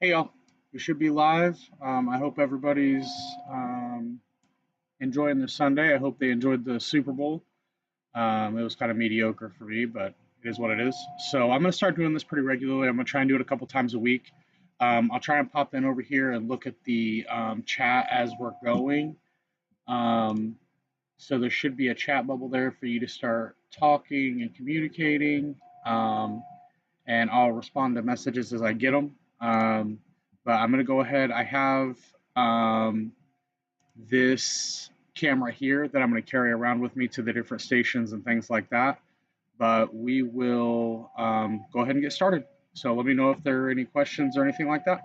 Hey y'all, we should be live. I hope everybody's um, enjoying their Sunday. I hope they enjoyed the Super Bowl. It was kind of mediocre for me, but it is what it is. So I'm going to start doing this pretty regularly. I'm going to try and do it a couple times a week. I'll try and pop in over here and look at the chat as we're going. Um, so there should be a chat bubble there for you to start talking and communicating. And I'll respond to messages as I get them. But I'm going to go ahead. I have this camera here that I'm going to carry around with me to the different stations and things like that. But we will go ahead and get started. So let me know if there are any questions or anything like that.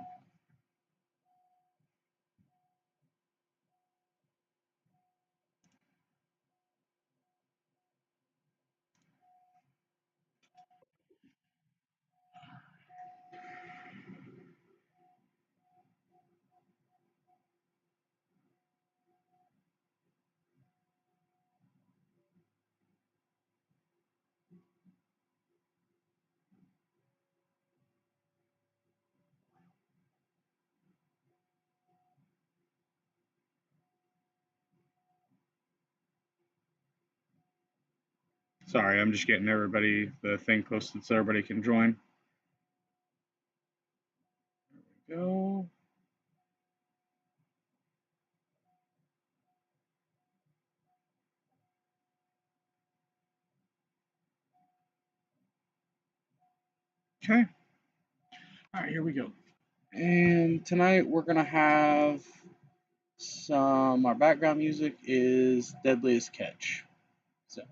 Sorry, I'm just getting everybody the thing posted so everybody can join. There we go. Okay. All right, here we go. And tonight we're gonna have our background music is Deadliest Catch. So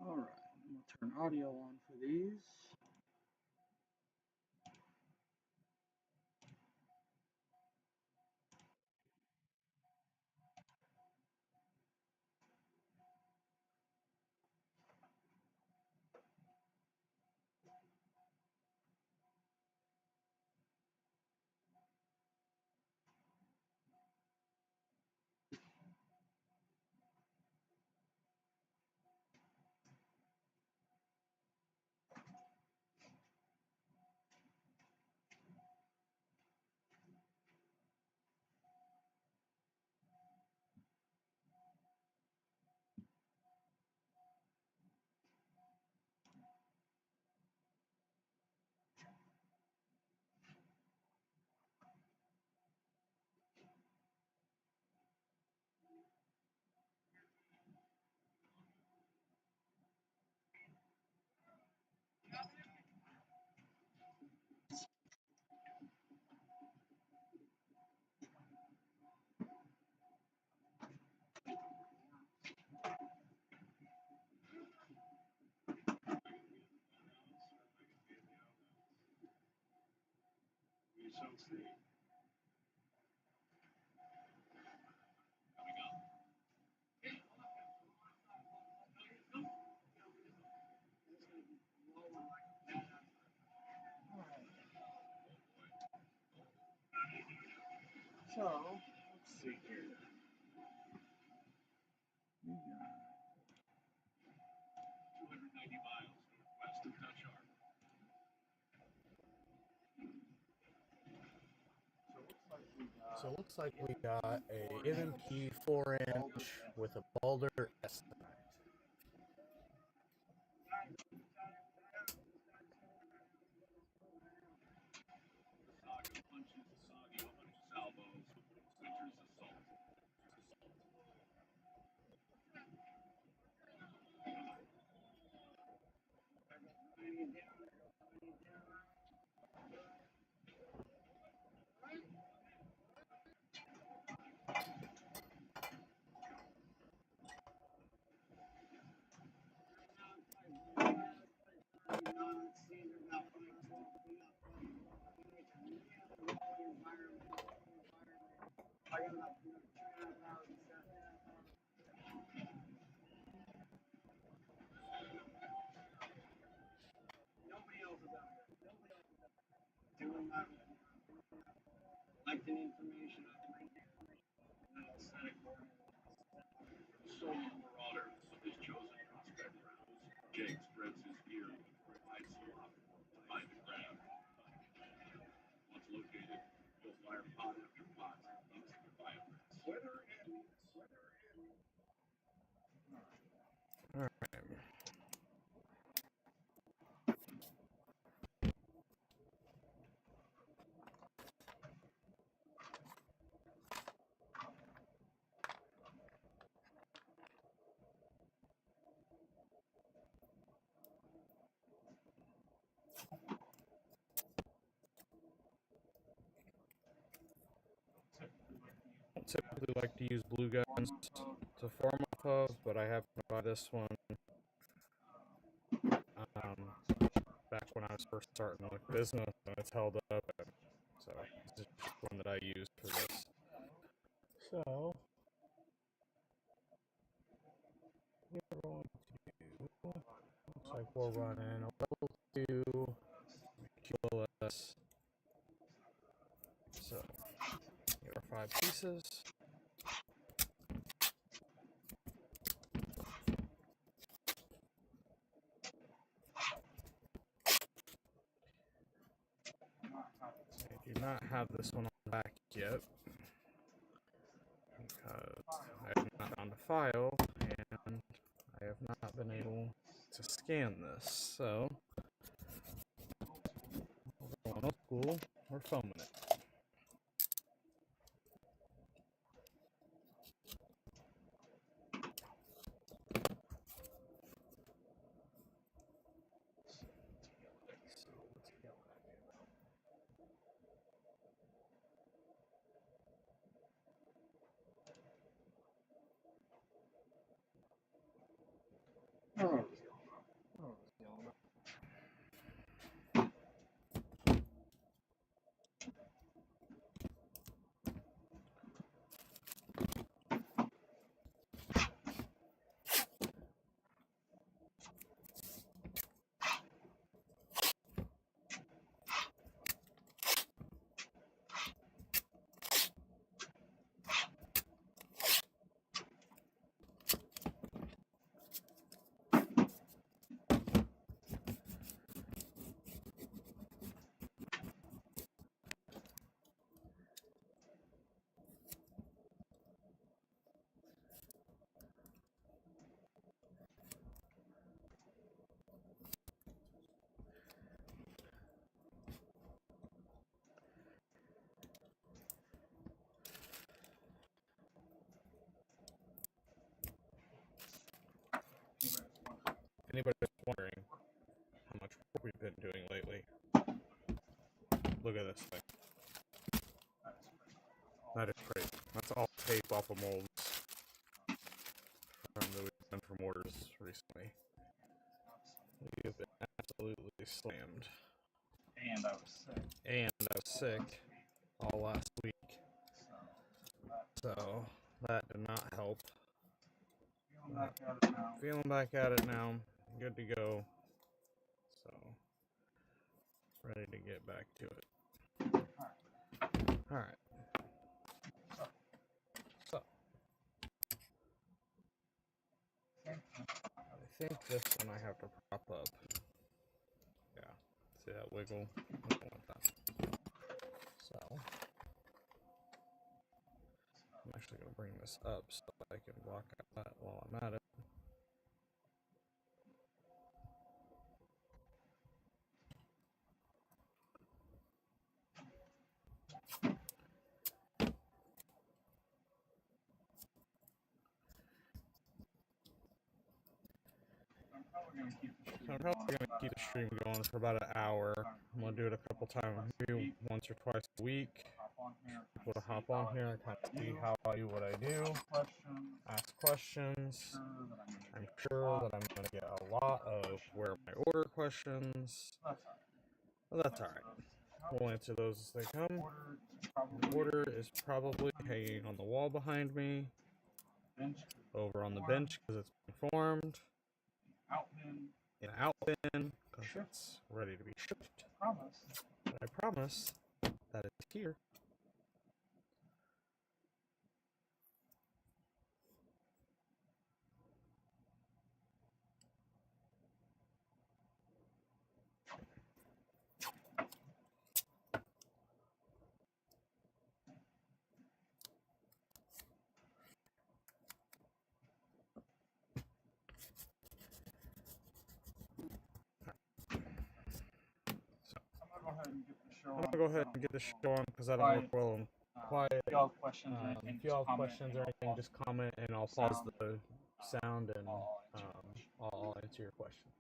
all right, I'm gonna turn audio on for these. So, let's see here. We got 290 miles northwest of Dutch Harbor. So it looks like we got a M&P 4-inch with a Balder S. The saga punches the soggy salvos, winter's assault. Nobody else is out there. Doing my collecting information solo marauder of his chosen prospect grounds. Jake spreads his ear and provides slop to find the ground. Once located, he'll fire pot after pot into the fireplace. Alright. I typically like to use blue guns to form off of, but I happened to buy this one back when I was first starting the business, and it's held up. So this is just one that I use for this. So we're going to do, looks like we're running a level 2 QLS. So here are 5 pieces. I do not have this one on the back yet because I have not found a file and I have not been able to scan this. So we're going old school, we're foaming it. If anybody's wondering how much work we've been doing lately, look at this thing. That is crazy. That's all tape off of molds that we've done from orders recently. We have been absolutely slammed. and I was sick. And I was sick. all last week. So that did not help. Feeling back at it now. Good to go. So ready to get back to it. Alright. So I think this one I have to prop up. Yeah. See that wiggle? I don't want that. So I'm actually going to bring this up so I can block out that while I'm at it. So I'm probably going to keep the stream going for about an hour. I'm going to do it a couple times, maybe once or twice a week. People to hop on here and kind of see how I do what I do. Ask questions. I'm sure that I'm going to get a lot of where my order questions. Well, that's alright. We'll answer those as they come. The order is probably hanging on the wall behind me. Over on the bench because it's been formed. In an out bin because it's ready to be shipped. But I promise that it's here. I'm gonna go ahead and get this show on because I don't work well and quiet. If y'all have questions or anything, just comment and I'll pause the sound and I'll answer your question.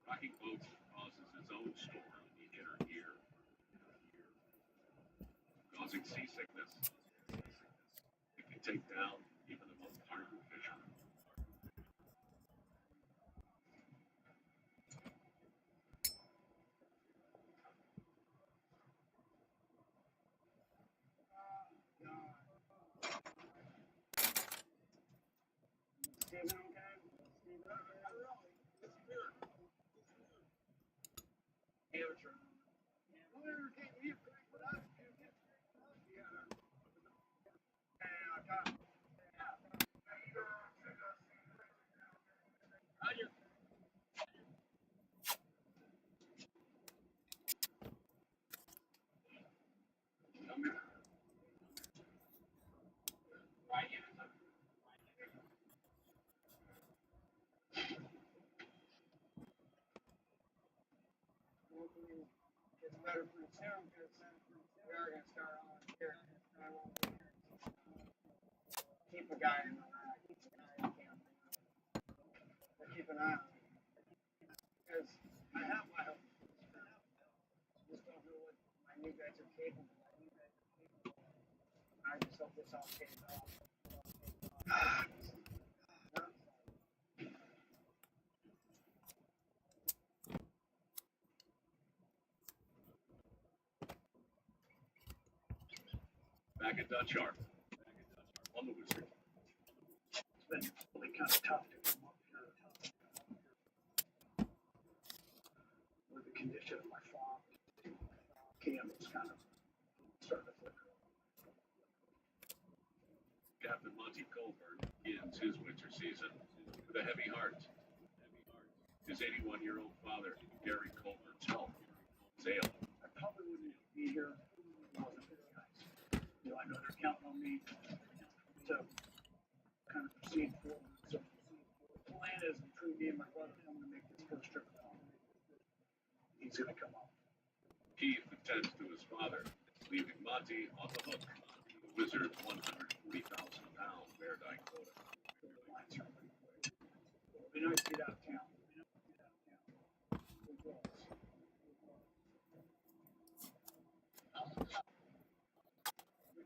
Rocking boats causes its own storm in the inner ear, causing seasickness. It can take down even the most hardened fisherman. Back at Dutch Yard, on the Wizard. It's been really kind of tough to come up here. With the condition of my farm, candles kind of starting to flicker. Captain Monty Colbert begins his winter season with a heavy heart. His 81-year-old father, Gary Colbert's health is ailing. I probably wouldn't be here if it wasn't for the guys. I know they're counting on me to kind of proceed forward. So the plan is between me and my brother, I'm going to make this first trip home. He's going to come home. Keith attends to his father, leaving Monty on the hook for the Wizards' 140,000-pound bear dye quota. It'll be nice to get out of town. We've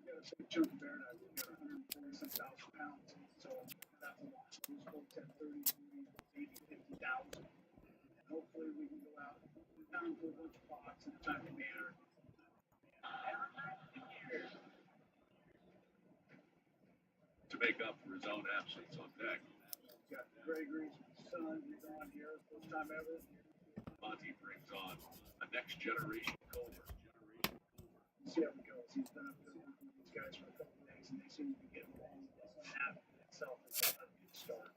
got a big chunk of bear dye. We've got 140,000 pounds. So that's a lot. Those folks have 30, 40, 80, 50,000. And hopefully we can go out down to a bunch of spots in a timely manner. To make up for his own absence on deck, We've got Gregory's son. He's on here. First time ever. Monty brings on a next-generation Colbert. See how it goes. He's been up there working with these guys for a couple of days, and they seem to be getting along. And that in itself is a good start.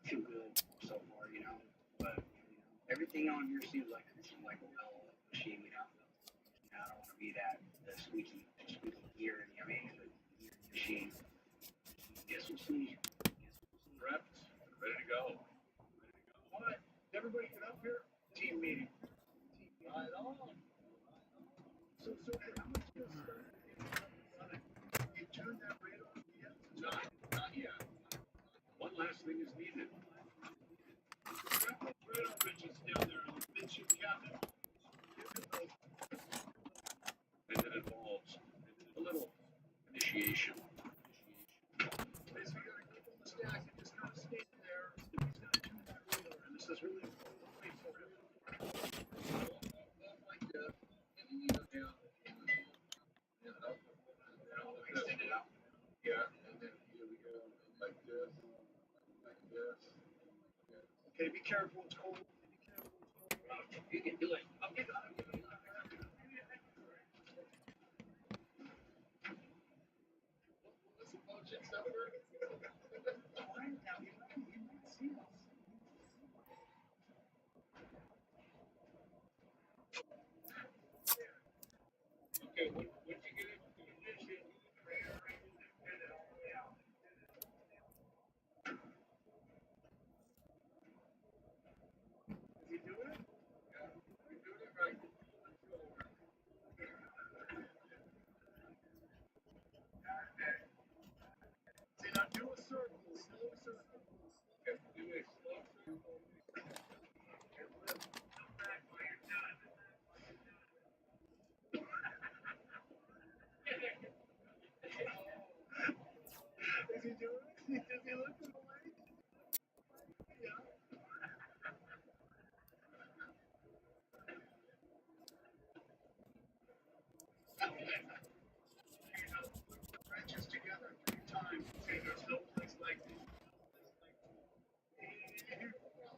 Feel good so far, But everything on here seems like it's like a well-oiled machine, I don't want to be the squeaky gear in the machine. Guess we'll see. Prepped, ready to go. All right, everybody get up here. Team meeting. Right on. So, how much does you turn that radar on yet? Not yet. One last thing is needed. Grab those radar bridges down there on the midship cabin. And it involves a little initiation. Basically, gotta keep on the stack and just kind of stand there. He's gonna tune that radar, and this is really important way for him. Like that. Extend it out. Yeah, and then here we go, like this, like this. Okay, be careful. It's cold. You can do it. Okay. Okay, once you get into position, Is he doing it? you're doing it right. See, now do a circle, slow circle. Okay, do a slow circle. And lift. Come back while you're done. Is he doing it? Does he look away? Yeah. Put the wrenches together 3 times. See, there's no place like this.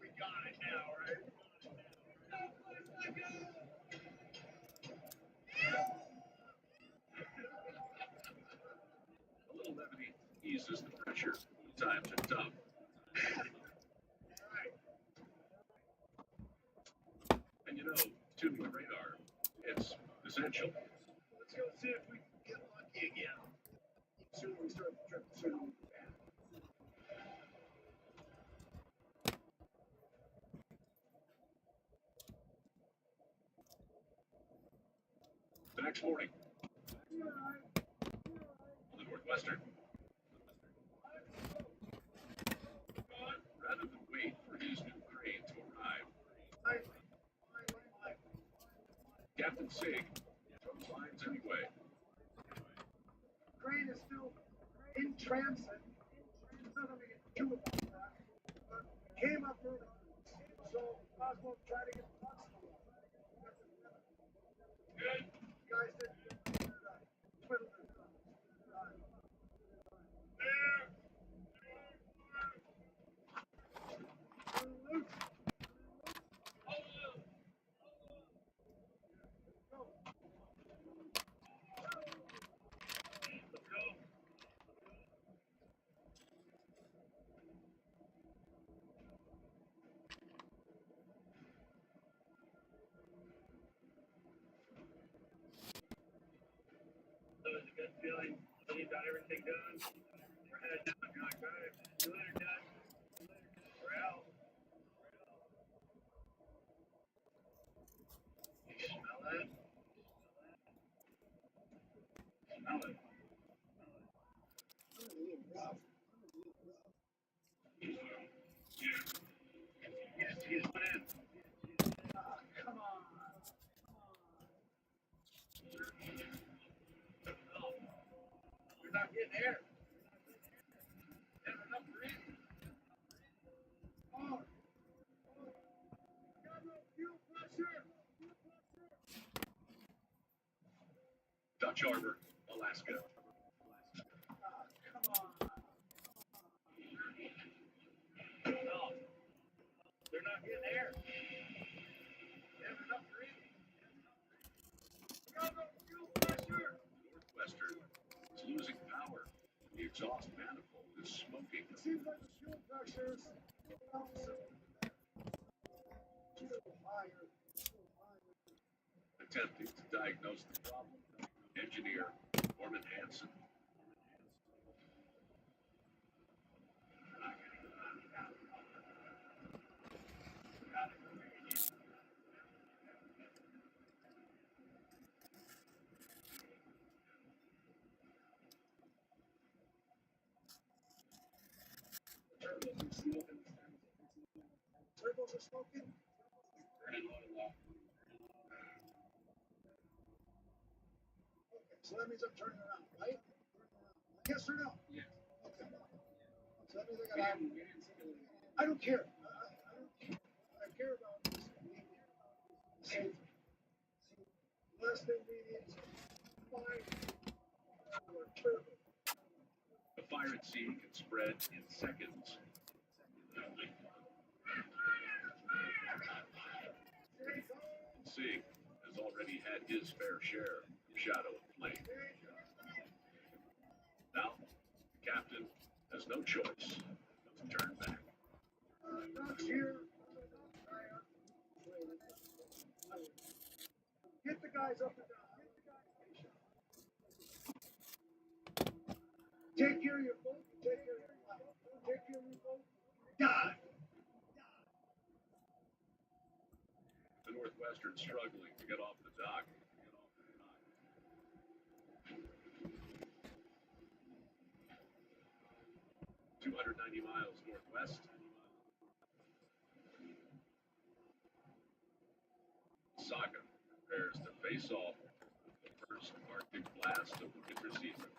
We got it now, right? No place like it. A little levity eases the pressure. Times are tough. Right. And tuning the radar, it's essential. Let's go see if we can get lucky again. Soon we start the trip, soon we'll be back. The next morning, You're all right. on the Northwestern, rather than wait for his new crane to arrive, Captain Sig throws lines anyway. Crane is still in transit. There's nothing we can do about that. But came up early, so might as well try to get the box. Good. Guys did twiddle their thumbs. Luke. got everything done. We're headed down. You're like, all right, see you later, Dad. We're out. You smell that? Smell it. Yes, he's went in. Come on. No, you're not getting air. Never enough for eating. Oh, got no fuel pressure. Dutch Harbor, Alaska. Come on. No, they're not getting air. Never enough for eating. Got no fuel pressure. Northwestern is losing power. The exhaust manifold is smoking. It seems like the fuel pressure's too higher. Attempting to diagnose the problem. Engineer Norman Hansen. Turbos are smoking. Okay, so that means I'm turning around, right? Yes or no? Yes. Okay. So that means I don't care. I don't care. What I care about is safety. Last thing we need is fire or turbo. The fire at sea can spread in seconds. Sea has already had his fair share of shadow and flame. Now, the captain has no choice but to turn back. Not here. Get the guys up and down. Take care of your boat. Take care of your life. Take care of your boat. Die. The Northwestern struggling to get off the dock. 290 miles northwest. Saga prepares to face off the first Arctic blast of the winter season.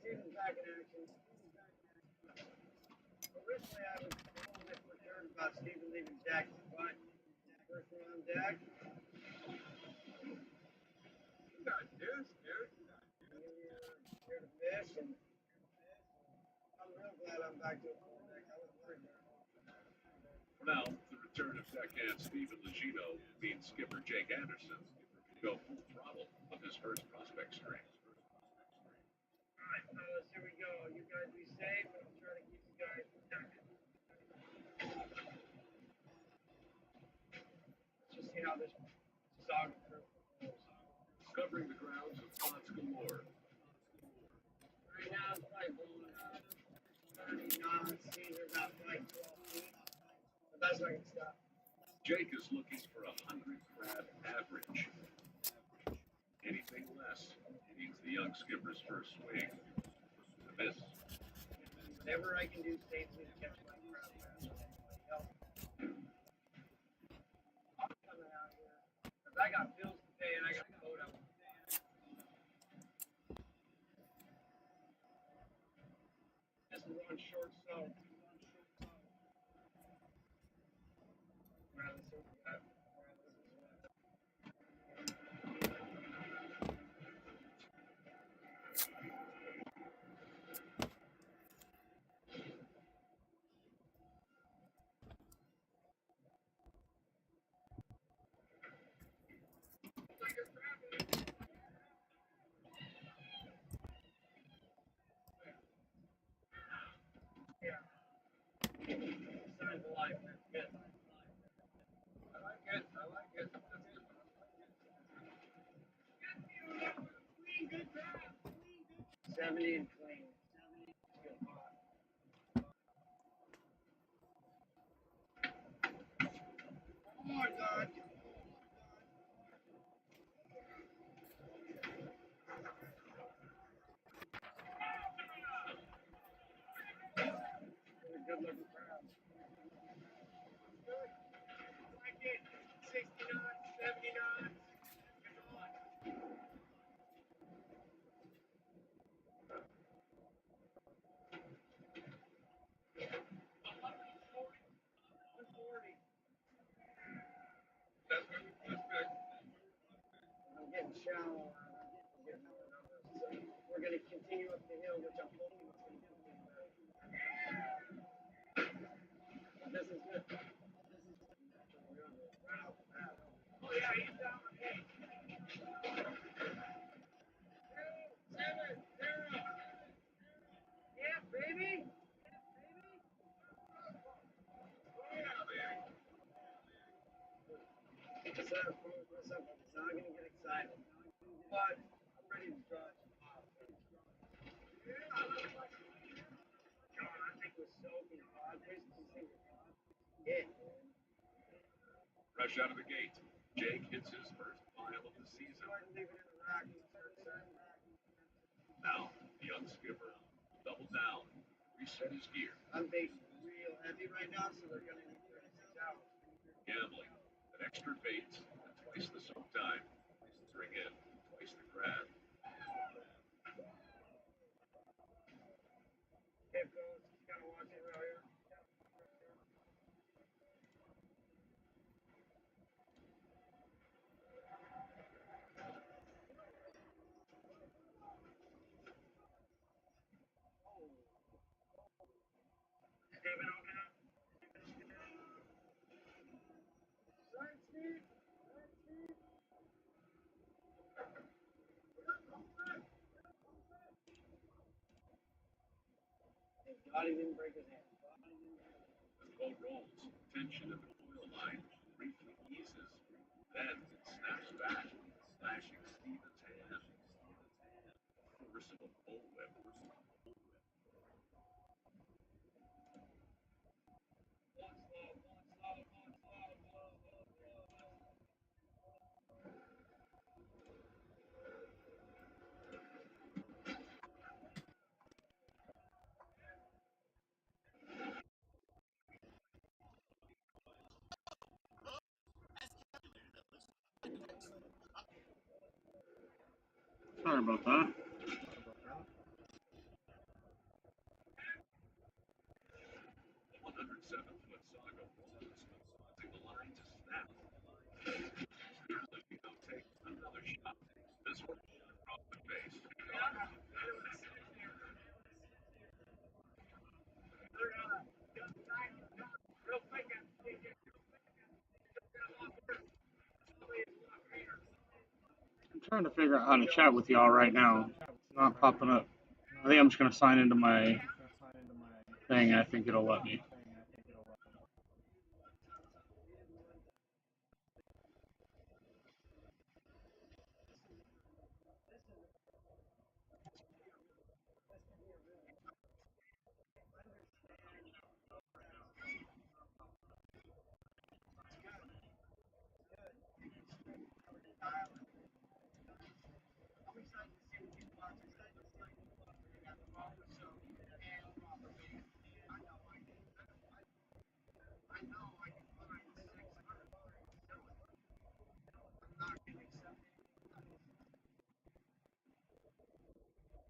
Stephen's back in action. Originally, I was a little bit concerned about Stephen leaving deck, but first round deck. You got this, dude. Here to fish, and I'm real glad I'm back to a full deck. I was worried there. For now, the return of deckhand Stephen Legino means skipper Jake Anderson can go full throttle on his first prospect string. All right, fellas, here we go. You guys be safe, and I'm trying to keep you guys protected. Let's just see how this saga goes. Covering the grounds of thoughts galore. Right now, it's probably blowing 30 knots. Seas are about like 12 feet. But that's not going to stop. Jake is looking for a 100 crab average. Anything less means the young skipper's first swing is a miss. Whatever I can do safely to catch my crab faster than anybody else. I'm coming out here because I got bills to pay and I got a boat out. Just run short so. Yeah. Signs of life, man. Good. 70 and clean. Oh my God. Good looking crowd. Like it. 60 knots, 70 knots. I'm getting shallow. I'm getting lower numbers. So we're going to continue up the hill, which I'm hoping is going to get me better. This is good. Oh, yeah, he's down. Hey. 7, 0. Yeah, baby. I said I promised myself I'm not going to get excited. But I'm ready to drive. God, I think we're soaking hot. These things are hit. Fresh out of the gate, Jake hits his first mile of the season. Go ahead and leave it in the rack and start setting. Now, the young skipper double down, reset his gear, I'm baiting real heavy right now, so they're going to need 36 hours. gambling an extra bait at twice the soak time. Bring in twice the crab. Hey, fellas, just kind of watching it out here. Steven, okay? Right, Steve? Thank God he didn't break his hand. As the boat rolls, tension in the coil line briefly eases, then it snaps back, slashing Steven's hand. Force of a bullwhip. Sorry about that. Sorry about that. The 107-foot saga rolls, causing the line to snap. Steven now takes another shot. This one across the face. Real quick, I'm trying to figure out how to chat with y'all right now. It's not popping up. I think I'm just gonna sign into my thing, and I think it'll let me.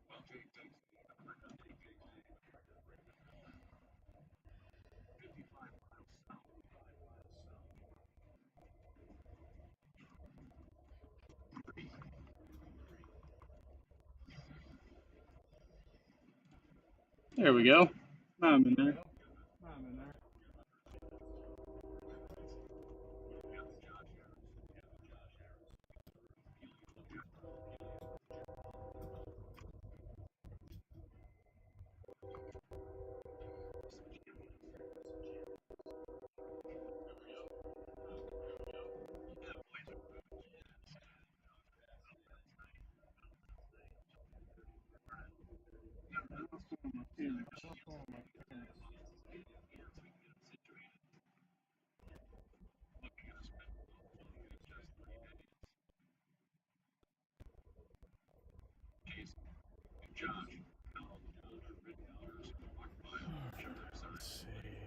While Jake takes the uppercut, 55 miles south. There we go. I'm in there. Oh my goodness. Josh, now the older midfielders walk by on each other's Let's sides. see.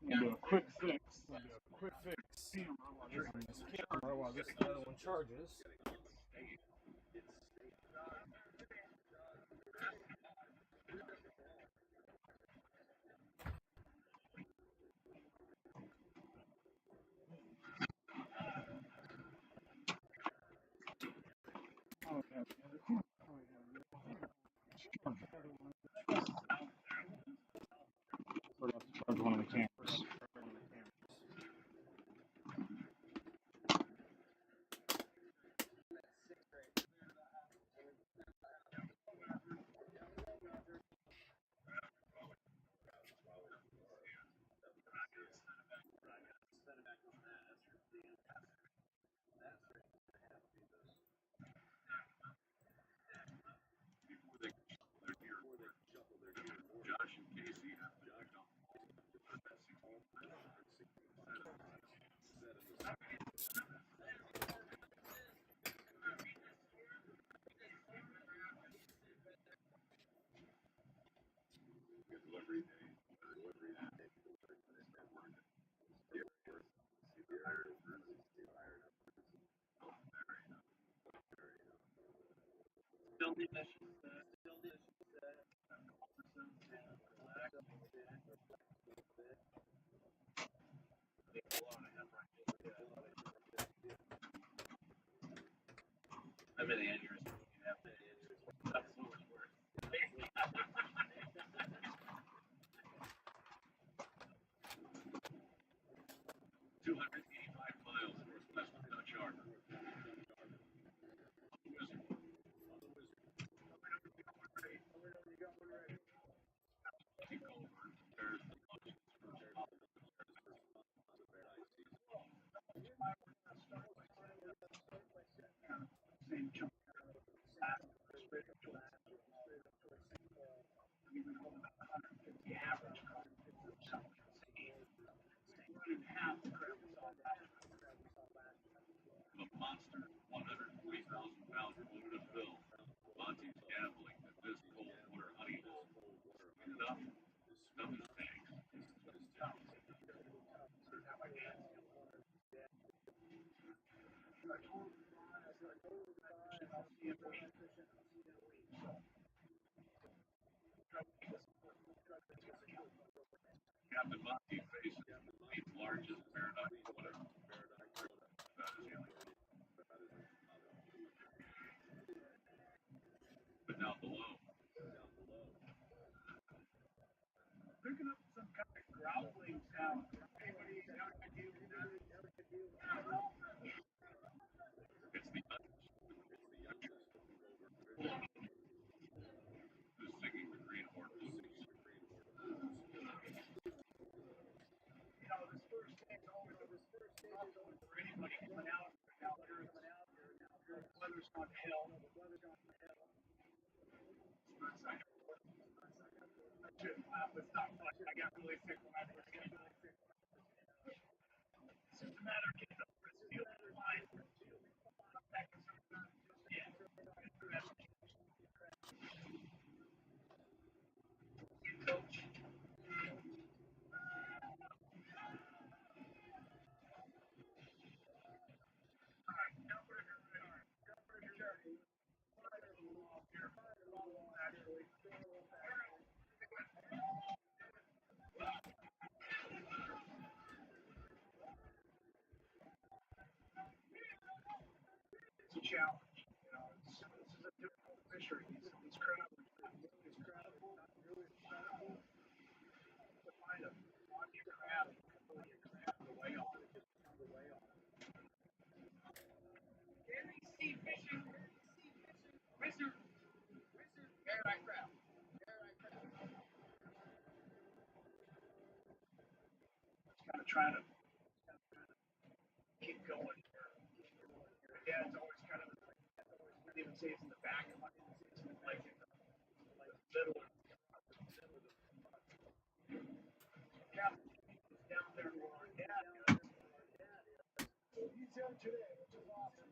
I'm gonna do a quick fix. I'm gonna do a quick fix Camera while this on this camera while this other one charges. oh, yeah, the other camera. Oh, yeah, the other one. Forgot to charge one of the cameras. Josh and Casey have to pick up I'm an aneurysm. 285 miles northwest of Dutch Harbor. A monster, 140,000-pound aluminum bill. Monty's gambling that this cold water honey is sweet enough. Nothing tanks. Captain Monty faces Fleet's largest paradise winner. But down below, It's the who's singing the Green Hornet. Weather's gone to hell. It's not fun. I got really sick when I first came out. It's just a matter of getting over it. Feel fine. It's a challenge. You know, this is a difficult fishery. These crab are not really as credible to find a lucky crab to lay on. Just kind of trying to keep going. Yeah, it's always kind of, I didn't even say it's in the back of my, it's like in the middle. Yeah, down there where our dad is. He's here today, which is awesome.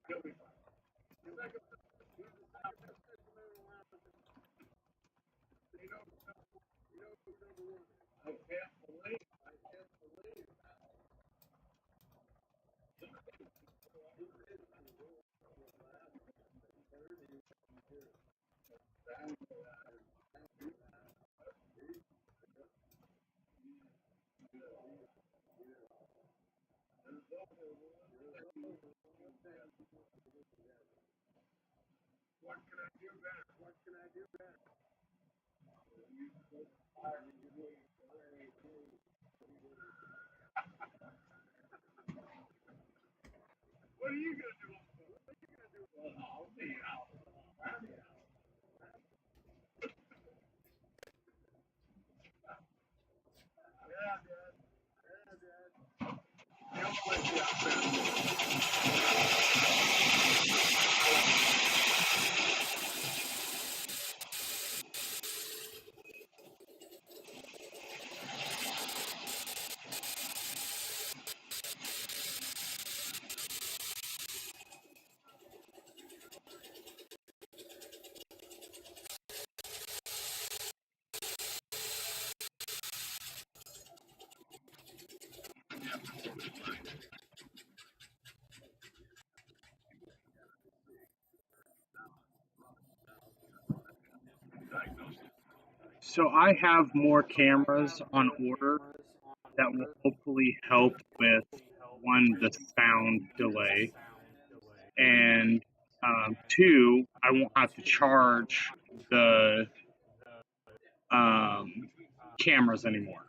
He'll be fine. I can't believe. What can I do better? What can I do better? What are you gonna do? Well, I'll be out. I'll be out. Yeah, Dad. Yeah, Dad. He'll let you out there. So I have more cameras on order that will hopefully help with one, the sound delay, and two, I won't have to charge the cameras anymore.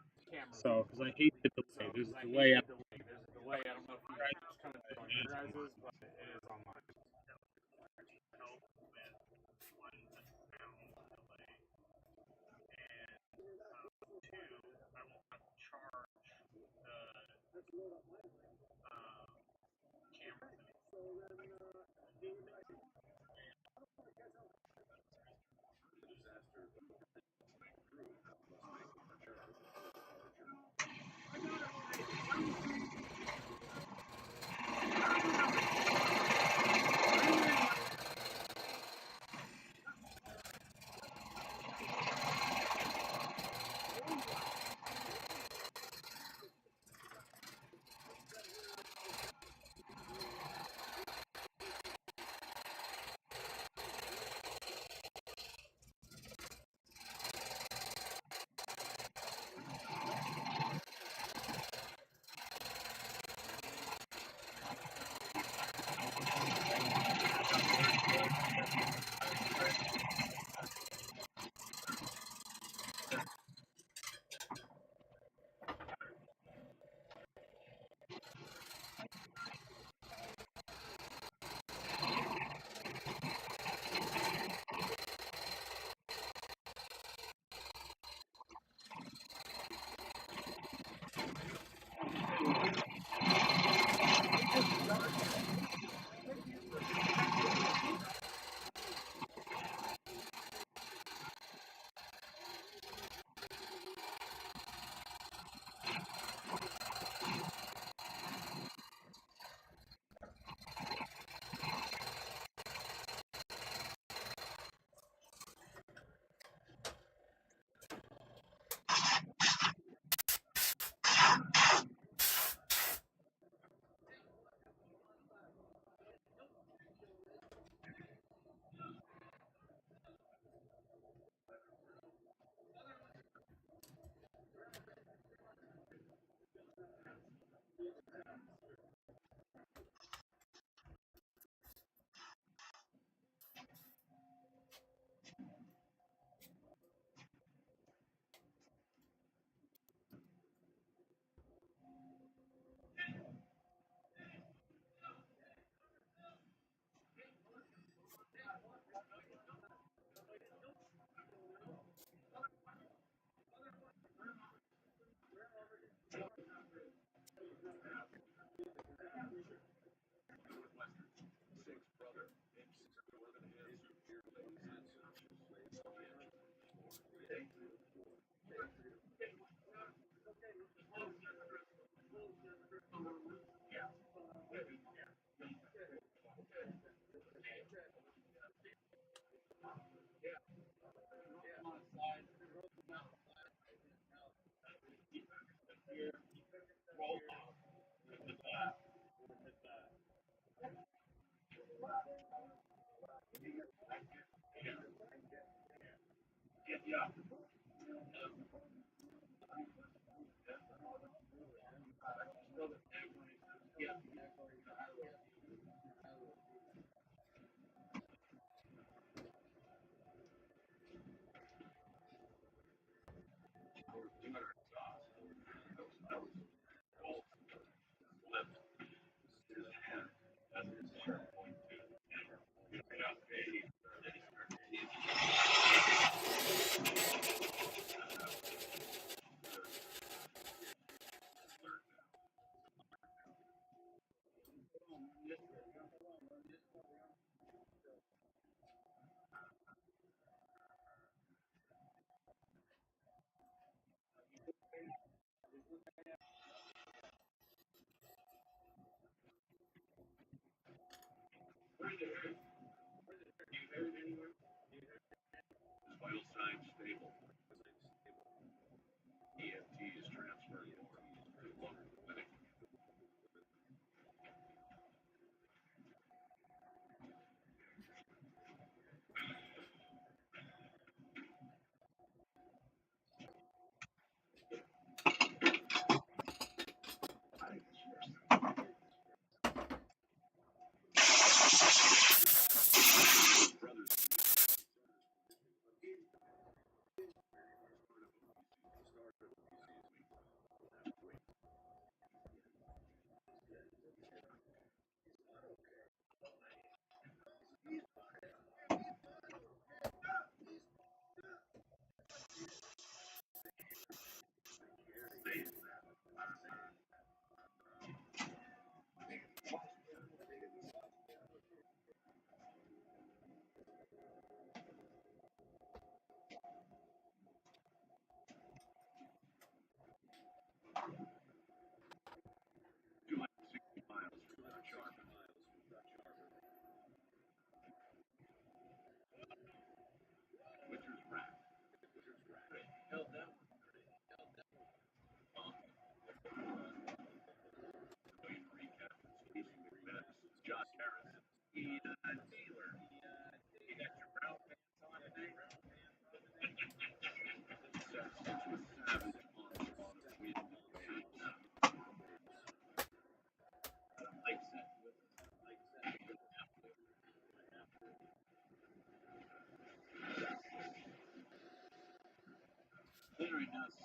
So, because I hate the delay. There's a delay. I don't know if you guys kind of do on your guys's, but it is on mine. Vital signs stable. EFT is transferred to lung clinic. John Harris. Dealer. He got your brown pants on today? Savage on the wind. Like that. Larry does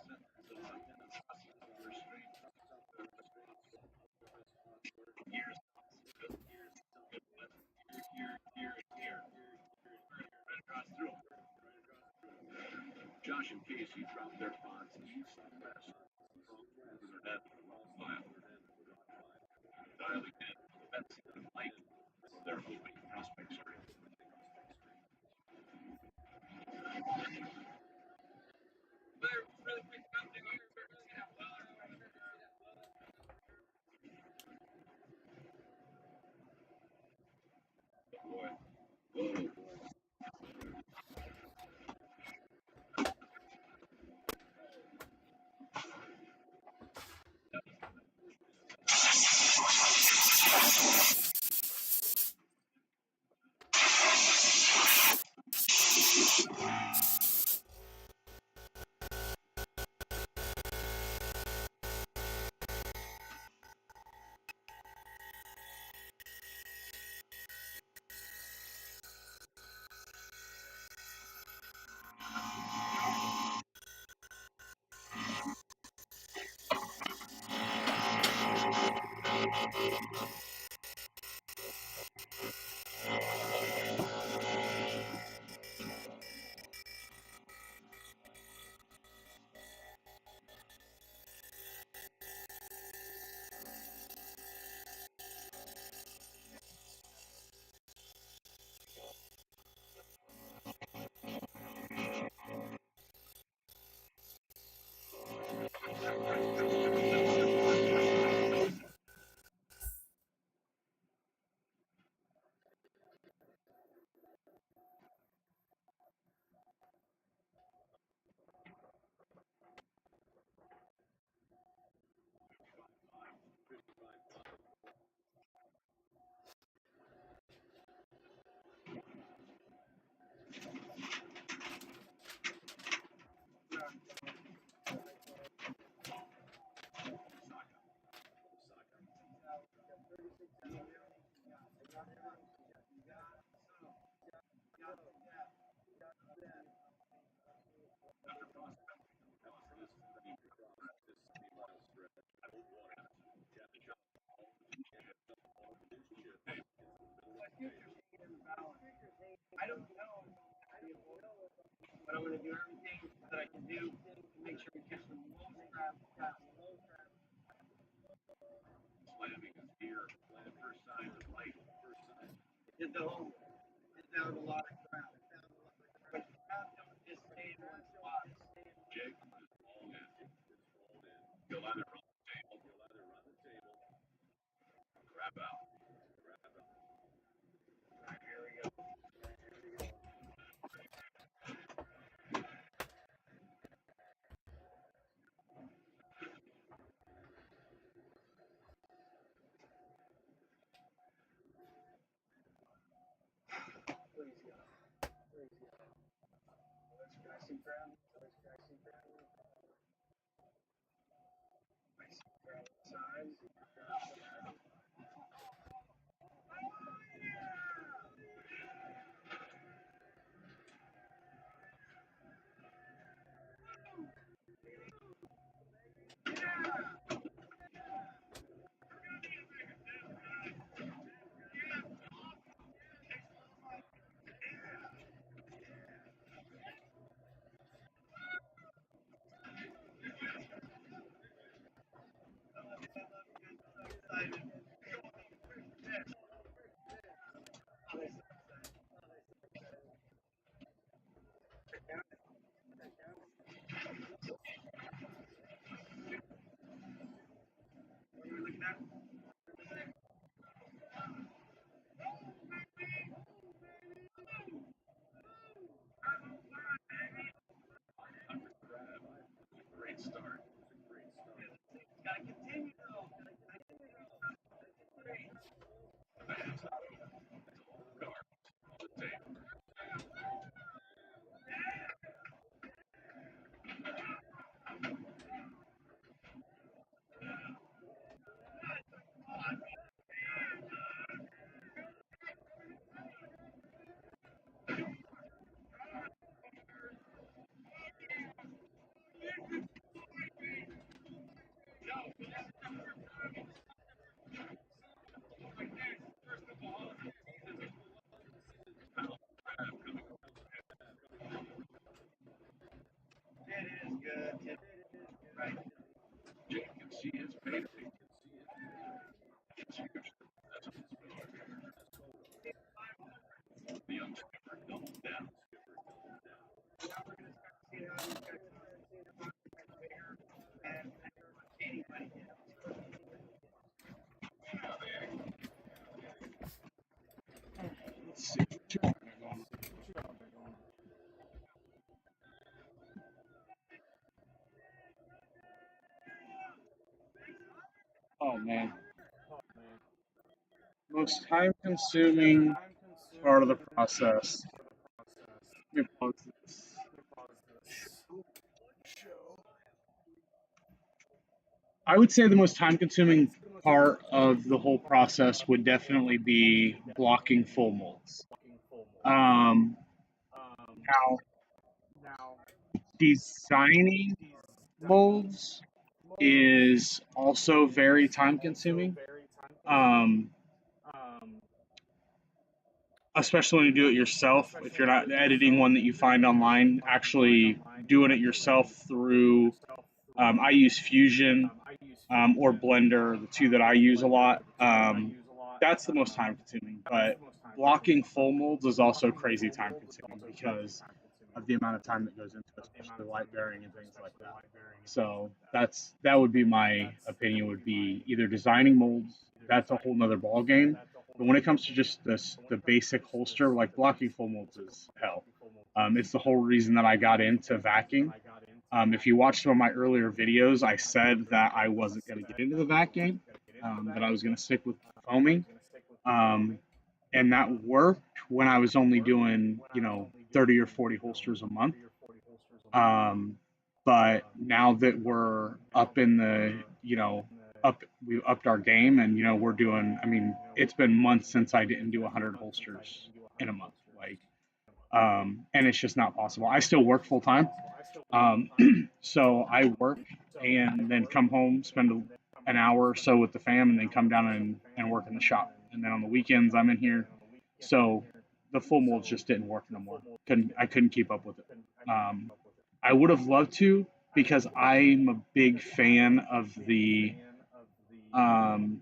years, here. Right across through. Josh and Casey dropped their bonds east and west over their net for a mile. Dialing in the Betsy and Mike for their opening prospects area. Boy. Whoa. After prospecting across this many mile stretch, I don't want it. Captain John all the blue chip is the middle of I the see what table. you're saying in the balance. I don't know but I'm going to do everything that I can do to make sure we catch the most crab possible. Slamming his ear on the first sign of light. Hit the home. Hit down a lot of crab. But crab don't just stay in one spot. Jake is all in. You'll either run the table, grab out. All right, here we go. Please, God. Please, God. Let's try some crab. Let's try some crab. I see crab size. What are we looking at? Great start. Gotta continue though. Guard on the table. It is good. Right. Jake can see his bait. The young skipper doubled down. Now we're gonna start to see how these guys are bigger and anybody can. Let's see what you got going on. Oh man, most time consuming part of the process. Let me pause this. I would say the most time consuming part of the whole process would definitely be blocking full molds. Um, Now, designing molds is also very time consuming, um, especially when you do it yourself. If you're not editing one that you find online, actually doing it yourself through, I use Fusion or Blender, the two that I use a lot. That's the most time consuming, but blocking full molds is also crazy time consuming because of the amount of time that goes into it, especially light bearing and things like that. So that would be my opinion. Would be either designing molds. That's a whole nother ball game. But when it comes to just the basic holster, like blocking full molds is hell. It's the whole reason that I got into vacking. If you watched some of my earlier videos, I said that I wasn't going to get into the vac game, that I was going to stick with foaming. Um, and that worked when I was only doing 30 or 40 holsters a month. Um, but now that we're up in the we upped our game, and we're doing. I mean, it's been months since I didn't do 100 holsters in a month, and it's just not possible. I still work full time, Um, so I work and then come home, spend an hour or so with the fam, and then come down and work in the shop. And then on the weekends, I'm in here. So the full molds just didn't work no more. I couldn't keep up with it. I would have loved to because I'm a big fan of the um,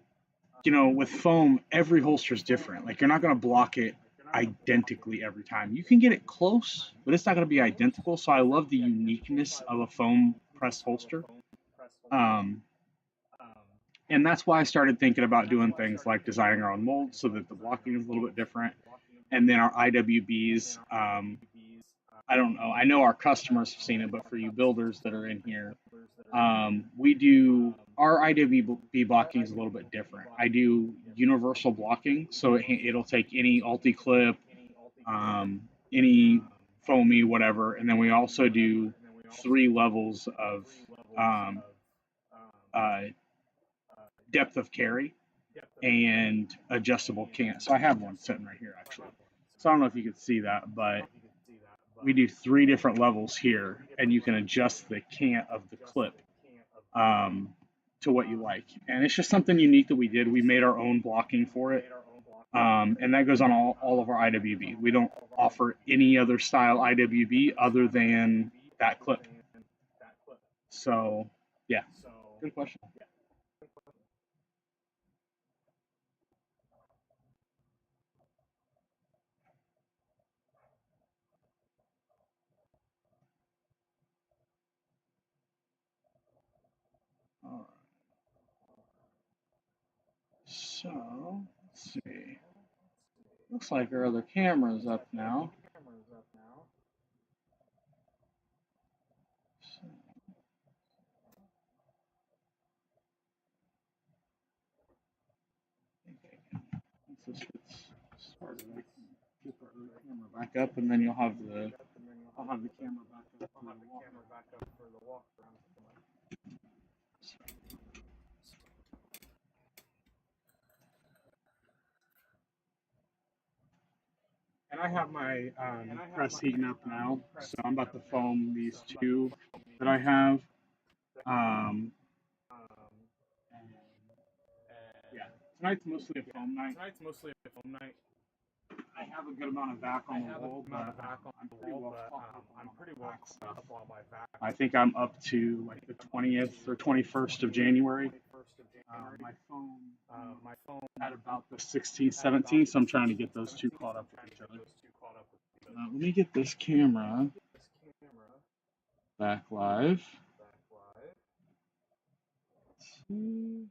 with foam, every holster is different. Like you're not going to block it identically every time. You can get it close, but it's not going to be identical. So I love the uniqueness of a foam pressed holster. Um, and that's why I started thinking about doing things like designing our own molds so that the blocking is a little bit different. And then our IWBs, I don't know. I know our customers have seen it, but for you builders that are in here, we do our IWB blocking is a little bit different. I do universal blocking, so it'll take any ulti clip, any foamy, whatever, and then we also do 3 levels of um, uh, depth of carry and adjustable cant. So I have one sitting right here actually. So I don't know if you can see that, but we do 3 different levels here, and you can adjust the cant of the clip um, to what you like. And it's just something unique that we did. We made our own blocking for it. And that goes on all of our IWB. We don't offer any other style IWB other than that clip. So, yeah, good question. All right. So, let's see. Looks like our other camera's up now. So, once this gets started, I can get the other camera back up, and then I'll have the camera back up for the walk. And I have my press heating up now, so I'm about to foam these 2 that I have. Um, and yeah, tonight's mostly a foam night. I have a good amount of back on the wall, but I'm pretty well caught up on my back stuff. I think I'm up to like the 20th or 21st of January. My phone at about the 16th, 17th, so I'm trying to get those 2 caught up with each other. Let me get this camera back live. Let's see.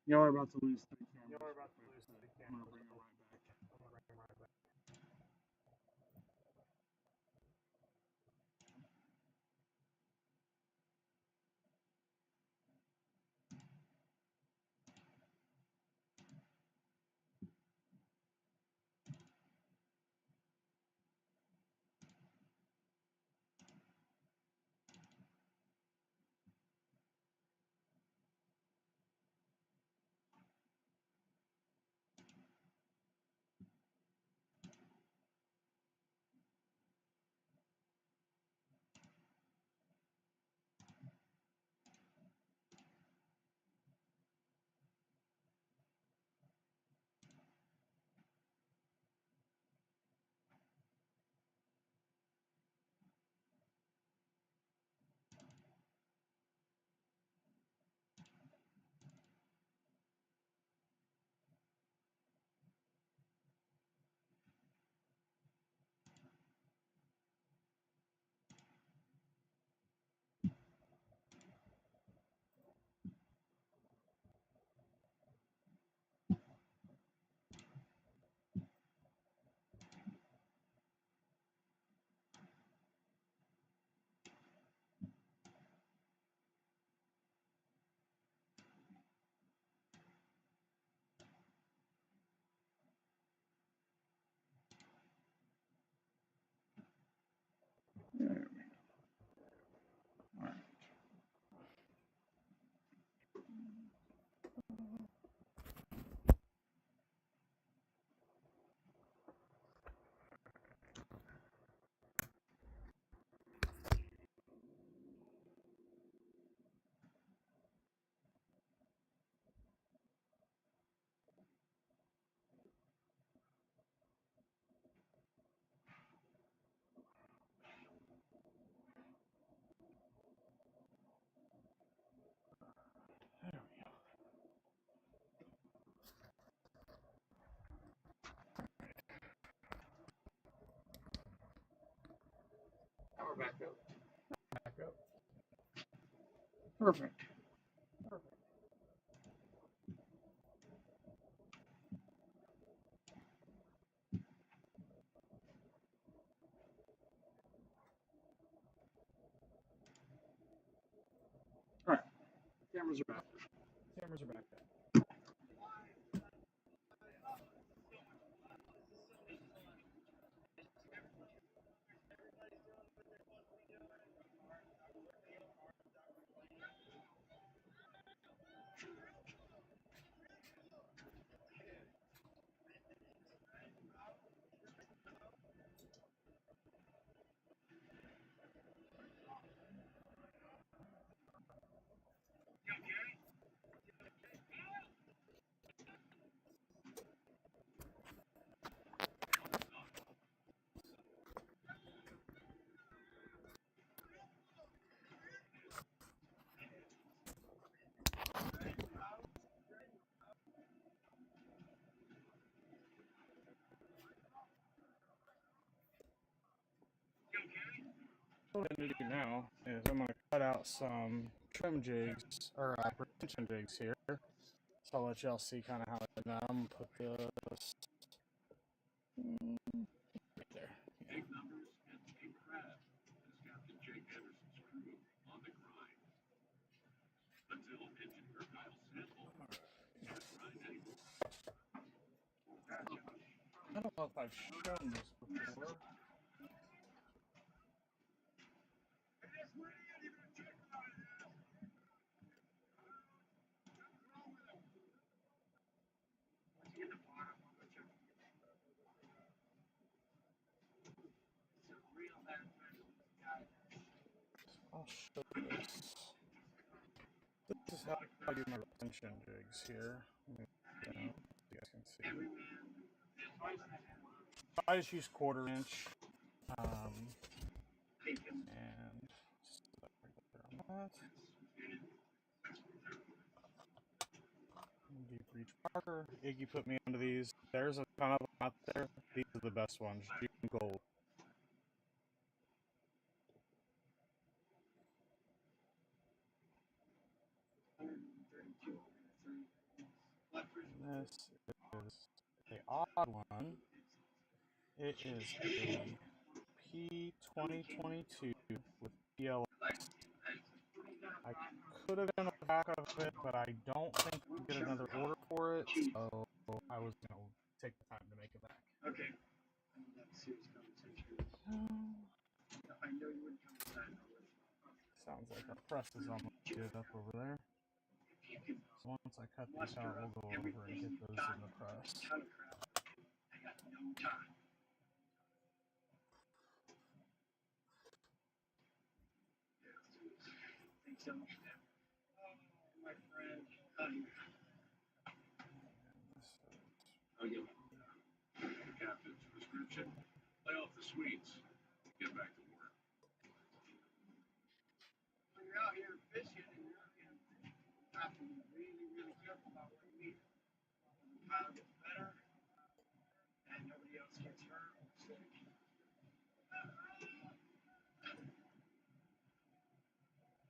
Y'all are about to lose 3 cameras. I'm gonna bring it right back. There we go. All right. Now we're back up. Back up. Perfect. All right. Cameras are back. Cameras are back up. What I'm going to do now is I'm going to cut out some trim jigs, or pretension jigs here. So I'll let y'all see kind of how it now. I'm going to put this right there. Yeah. Big numbers and big crab as Captain Jake Anderson's crew on the grind. Until engineer Kyle Sample can't grind anymore. I don't know if I've shown this before. I'll show this. This is how I do my retention jigs here. Down, you guys can see. I just use 1/4 inch. And just on that. Deep reach marker. Iggy put me onto these. There's a ton of them out there. These are the best ones. June gold. And this is a odd one. It is a P2022 with PLS. I could have done the back of it, but I don't think I'll get another order for it, so I was going to take the time to make it back. Okay. Serious conversation. I know you wouldn't come to that. Sounds like our press is almost good up over there. So once I cut these out, we'll go over and get those in the press. I got no time. Thanks so much. My friend. I'll give the captain's prescription. Lay off the sweets. Get back to work. When you're out here fishing and you're out here, you have to be really, really careful about what you eat. The pilot gets better and nobody else gets hurt or sick.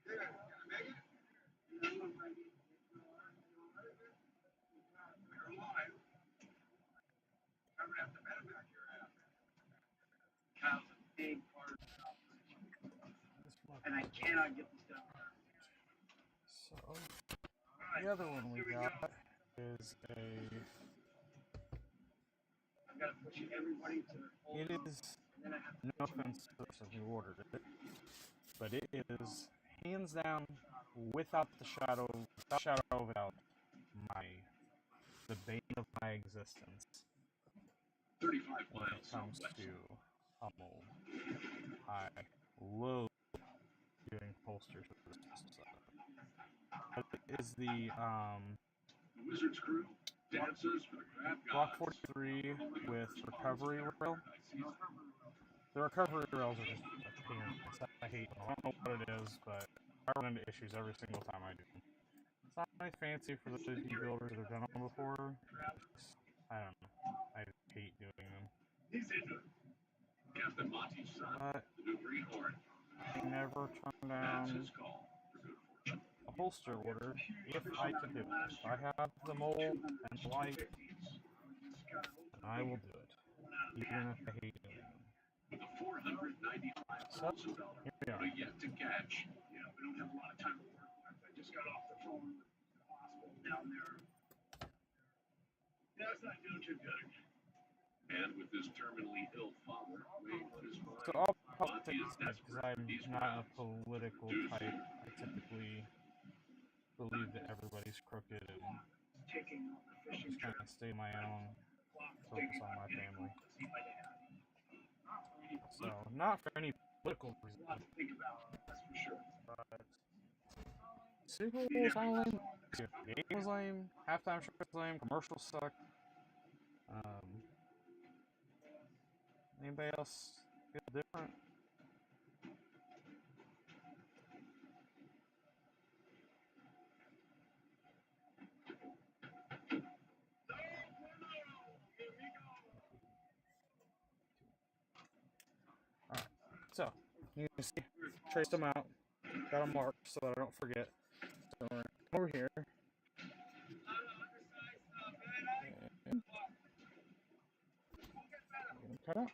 Here, can I make it? No, I'm ready. You're alive. I'm gonna have to medevac your ass. Kyle's a big part of the operation. And I cannot get this done. So the other one we got is a. I've got to push everybody to hold It on. is No offense to the person who ordered it, but it is hands down, without shadow of a doubt, the bane of my existence 35 when miles it comes southwest. to mold. I loathe doing holsters for this stuff. But it is the The Wizard's crew dances for the crab Block gods. 43 with recovery rail. The recovery rails are just a pain in the ass. I hate them. I don't know what it is, but I run into issues every single time I do them. It's not really fancy for those of you builders that have done them before. Just, I don't know. I just hate doing them. He's into it. Captain Monty's son, But the new greenhorn. I never turn That's down his call for good fortune. a holster order if I can do it. If I have the mold and the light, then I will do it, even if I hate doing them. With a $495,000 So, here we are. yet to catch. Yeah, we don't have a lot of time to work with. I just got off the phone with the hospital down there. Yeah, it's not doing too good. And with his terminally ill father weighing on his mind, So I'll Monty politics is aside, because desperate for I'm these not a rounds. political type. I typically believe that everybody's crooked and Taking on the fishing just kind trip. of stay my own, focus on my family. So, not for any political reason, A lot to think about, that's for sure. but Super Bowl was kind of lame. The game was lame, halftime show was lame, commercials sucked. Anybody else feel different? Alright, so, you can see, traced them out, got them marked so that I don't forget. So, we're over here. And cut out.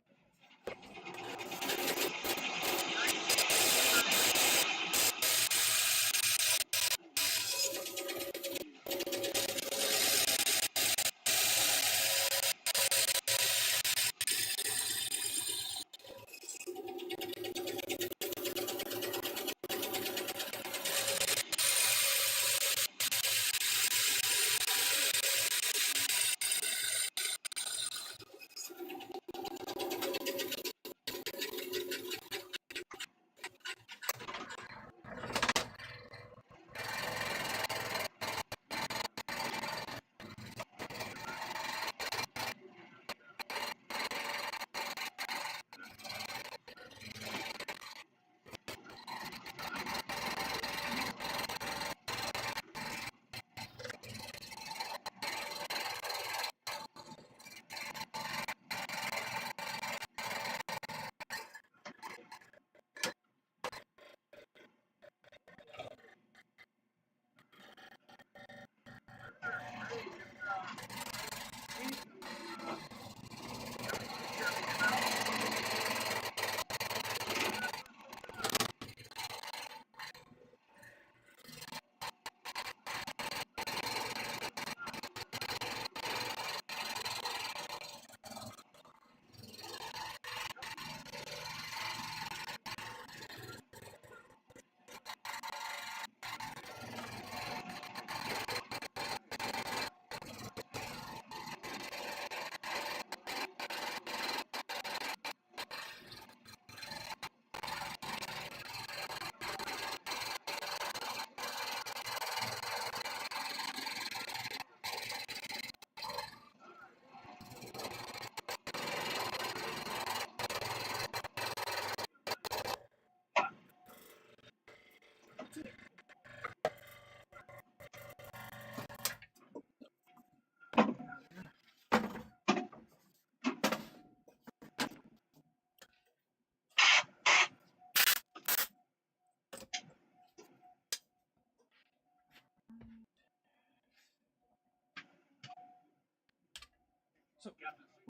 So,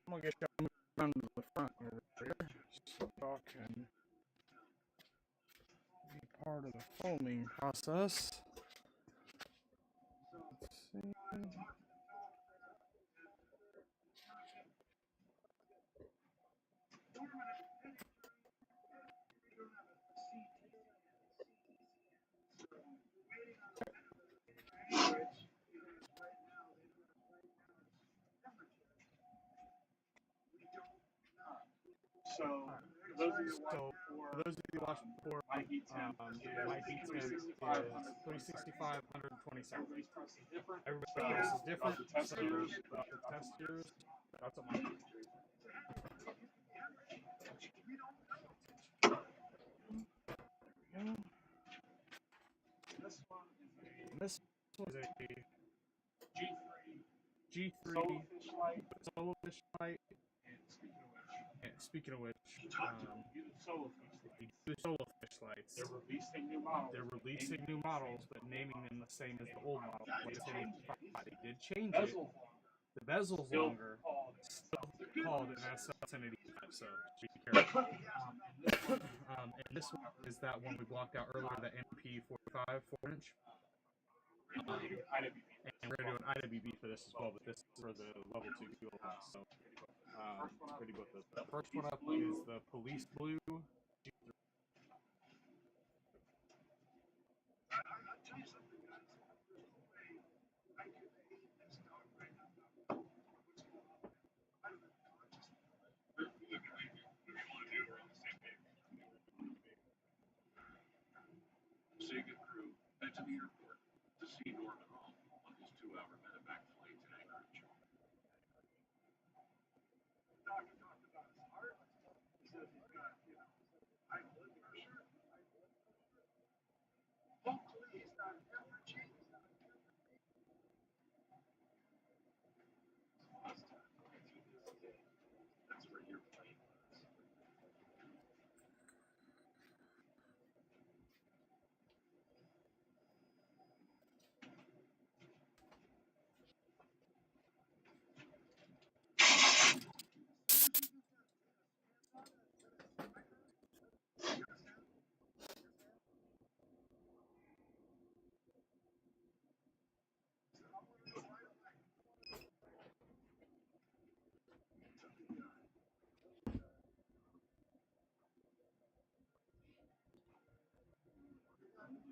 I'm gonna get y'all around to the front over here so y'all can be part of the foaming process. Let's see. So, for those of you who watched before, my heat temp is 365, 120 seconds. everybody's price is different. Everybody else is different. The test So years, about the test years, that's what my this one is and this was a a G3 G3 solo fish light. solo fish light. And speaking of which, And speaking of which, you do solo fish if lights. you do solo fish lights, They're releasing new models. new models, but naming them the same as the old model. Like I said, they did change it. Bezel's longer. The bezel's Still longer, called still called an SL1085, so be careful. And this one is that one we blocked out earlier, the MP45 4-inch. And we're going to do an IWB for this as well, but this is for the level 2 fuel class. So, ready to go with this. The first one up is the Police Blue G3. Sega crew head to the airport to see Norman home on his 2-hour medevac flight to Anchorage. That's where your plane was.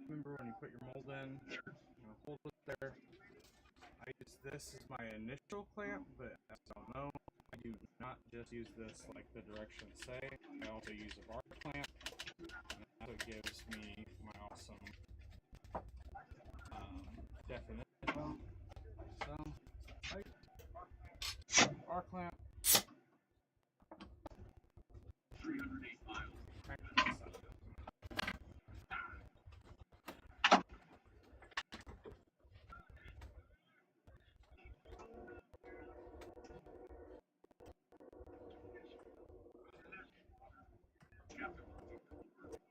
Remember when you put your mold in, hold it there. I use this as my initial clamp, but as you all know, I do not just use this like the directions say. I also use a bar clamp, and that's what gives me my awesome definition. So, like, bar clamp, 308 miles. crank this up. Captain Culver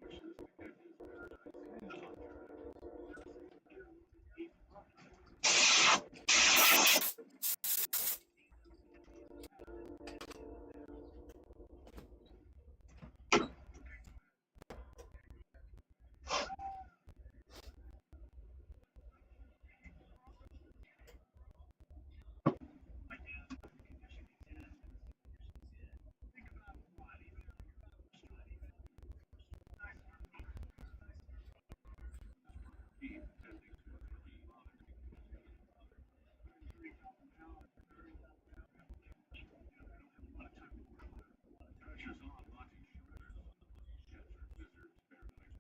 wishes to get his paradise. He intending to relieve pressure's on, launching shredders. Capture Wizard's Paradise.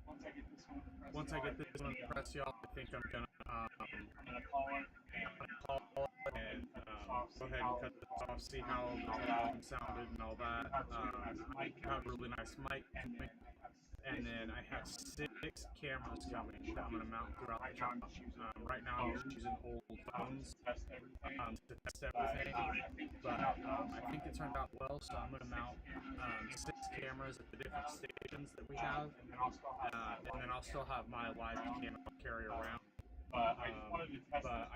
Once I get this one Once I get this one pressed, y'all, I think I'm gonna call it call it and go ahead and cut this off, see how the volume sounded and all that. I have a really nice mic coming, and then I have 6 cameras coming that I'm gonna mount throughout the shop. Right now I'm just using old phones to test everything, but I think it turned out well, so I'm gonna mount 6 cameras at the different stations that we have, and then I'll still have my live camera carry around. But I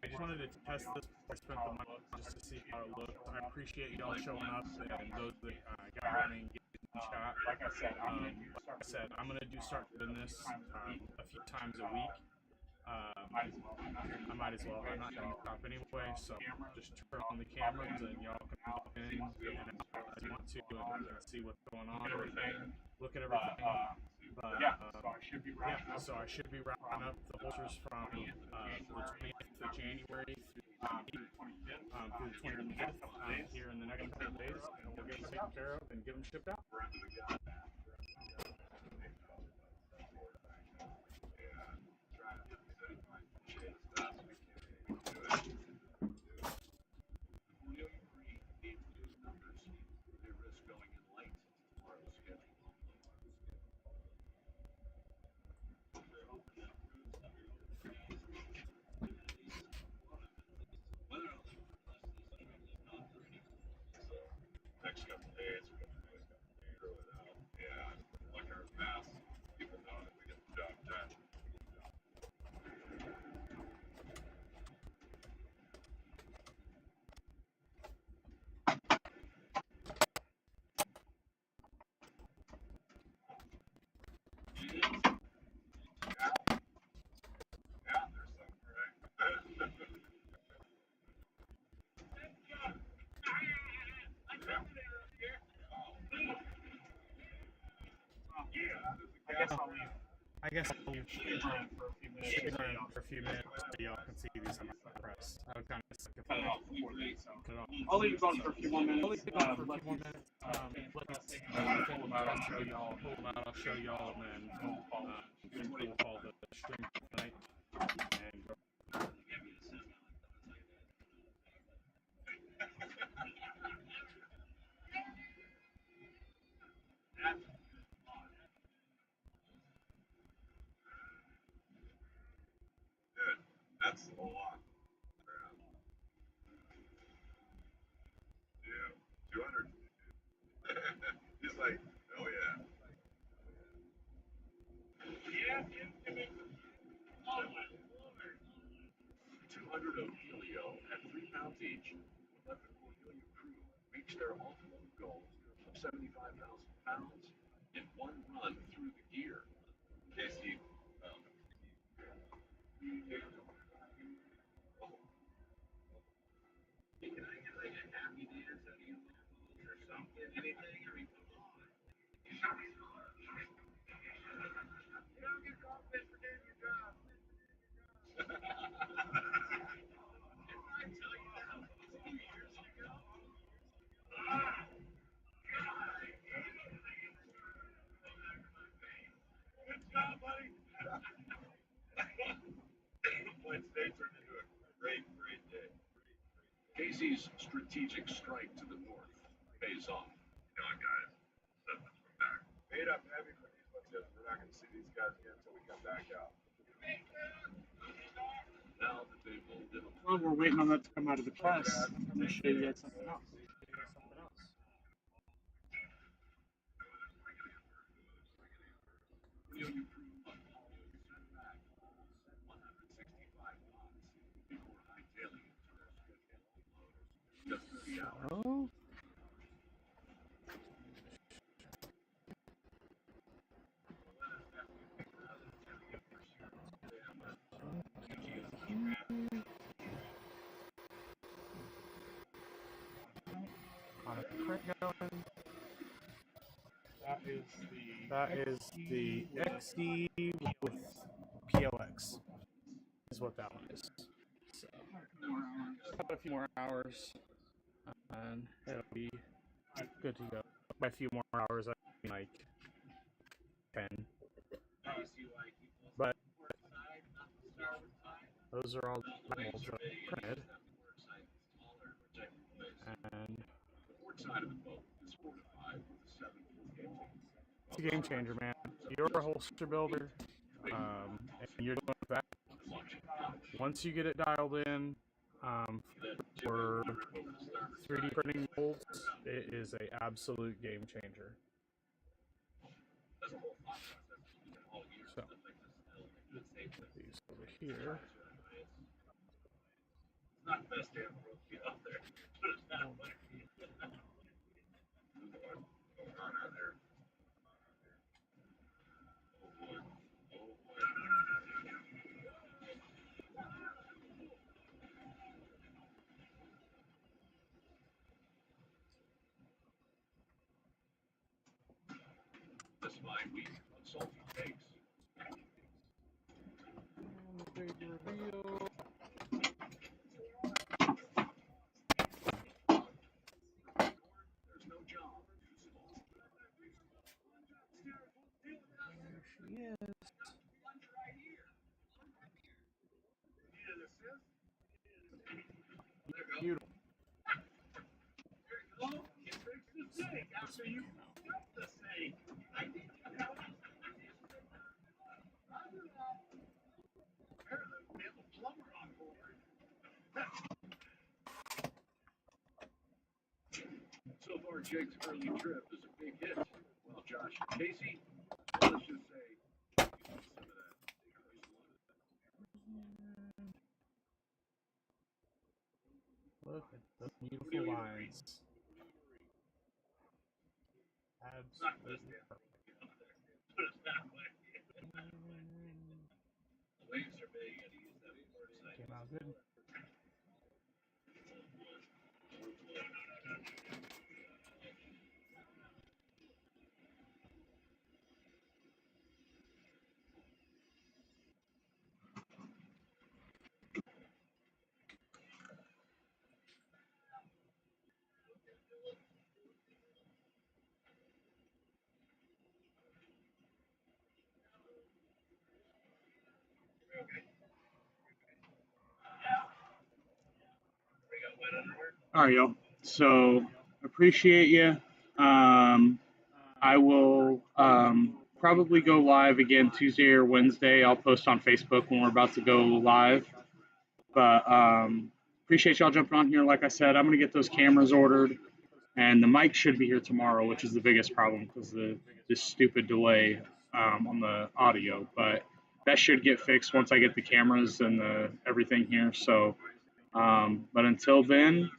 just wanted to test this before I spent the money just to see how it looked. I appreciate y'all showing up and those that got running engaged in chat. Like I said, I'm gonna start doing this a few times a week. I might as well. I'm not going to stop anyway, so just turn on the cameras and y'all can pop in and out as you want to and see what's going on and look at everything. But so I should be wrapping up the ultras from the 20th of January through the 25th here in the next couple of days, and we'll get them taken care of and get them shipped out. Next couple of days, we're going to throw it out. Yeah, like our best, even though we get the job done. Yeah, there's some, right? I guess I'll leave For a few minutes. for a few minutes so y'all can see these on my press. I would kind of suck if Cut it I off before then. So cut it off. I'll leave it on for a few more minutes. I'll leave it on for a Let few more these minutes. pull Pull them out. I'll show y'all. them out. I'll show y'all, and then we'll call the stream tonight. And Good. That's a lot. Yeah. 200. He's like, oh yeah. Yeah. 200 of helio at 3 pounds each, 11 Helio crew reached their ultimate goal of 75,000 pounds in one run through the gear. Casey, can I get like a happy dance at you or something? Anything? I mean, come on. You don't get confidence for doing your job. Didn't I tell you that a few years ago? Ah, God, good job, buddy. Wednesday turned into a great, great day. Casey's strategic strike to the north pays off. Come on, guys. Let's come back. Made up heavy for these ones. We're not going to see these guys again until we come back out. Now that they've moved in. While we're waiting on that to come out of the press, I'm going to show you guys something else. oh, on a print going. That is the XD with PLX. Is what that one is. So, about a few more hours, and it'll be good to go. By a few more hours, I mean like 10. But those are all the molds that I printed. And it's a game changer, man. You're a holster builder, and you're doing that. Once you get it dialed in for 3D printing molds, it is an absolute game changer. So, put these over here. Not the best damn rookie out there. Put it that way. There. Oh boy. Oh boy. specifying week of salty takes. And the big reveal. There's no job too small. There she is. Beautiful. You fix the sink after you cut the sink. Apparently we have a plumber on board. So far, Jake's early trip is a big hit. Well, Josh and Casey, let's just say you need some of that. They could use a lot of that. Look at the beautiful lines. Not this Absolutely damn perfect. put it that way. The waves are big and he used that word side. Came out good. All right, y'all. So appreciate you. I will probably go live again Tuesday or Wednesday. I'll post on Facebook when we're about to go live. But appreciate y'all jumping on here. Like I said, I'm gonna get those cameras ordered, and the mic should be here tomorrow, which is the biggest problem because this stupid delay on the audio. But that should get fixed once I get the cameras and everything here. So, but until then,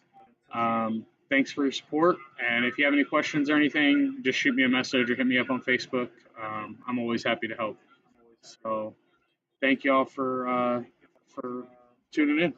thanks for your support. And if you have any questions or anything, just shoot me a message or hit me up on Facebook. I'm always happy to help. So, thank y'all for tuning in.